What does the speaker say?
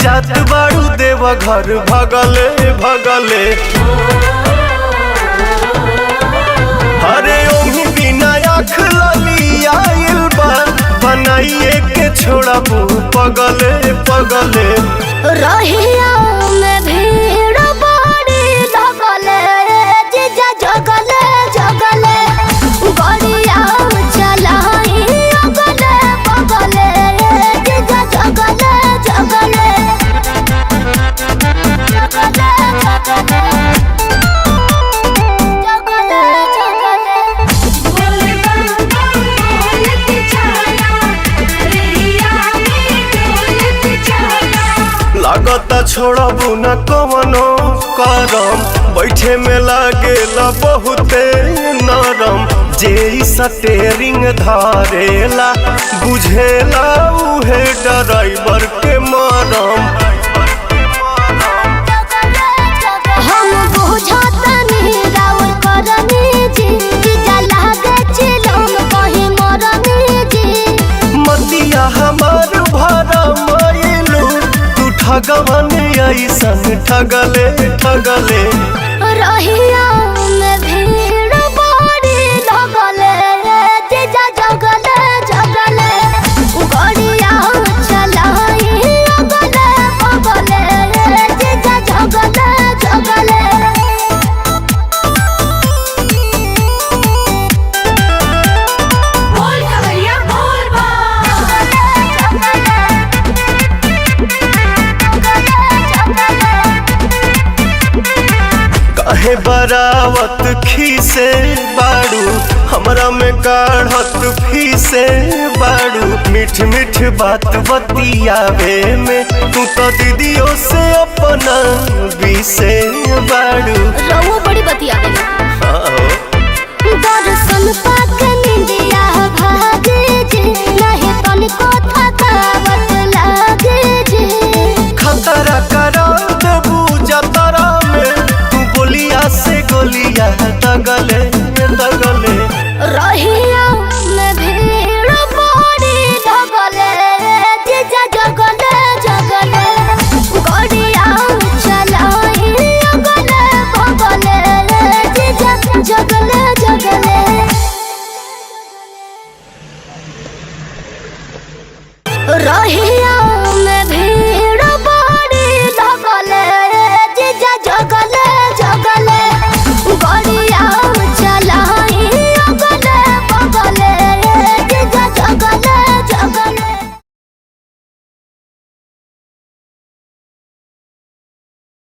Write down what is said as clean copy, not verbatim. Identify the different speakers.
Speaker 1: जात बाड़ू देव घर भगले भगले अरे ओही बिना आँख लली आइल बा बनाइए के छोड़ा पगले पगले
Speaker 2: रहिया में भीड़ बड़ी लगले जीजा जगले जगले गड़िया चलाई अगले बगले जीजा जगले जगले
Speaker 1: लागता छोड़बू न कवनो करम बैठे में लागेला बहुते नरम जे स्टेरिंग धारेला बुझेला उहे ड्राइवर के मरम मतिया हमार भरा मायलू तू ठगवन ऐसन ठगले ठगले
Speaker 2: रहिया में भीड़ बड़ी लगले जीजा जगले जगले गड़िया चलाई अगले बगले जीजा जगले जगले
Speaker 1: काहे बरावत खीसे बाड़ू हमरा में काढ़त फीसे बाड़ू मीठ मीठ बात बतियावे में तू तो दीदियों से अपना बीसे बाड़ू
Speaker 2: रवो बड़ी बतियावे दर्शन पाके निंदिया भागे जे नहीं तनिको थकावट लागे जे
Speaker 1: खतरा करा देबू जतरा में तू बोलिया से गोलिया दगले दगले
Speaker 2: रहिया में भीड़ बड़ी लगले जीजा जगले जगले गड़िया चलाई अगले बगले जीजा जगले जगले रही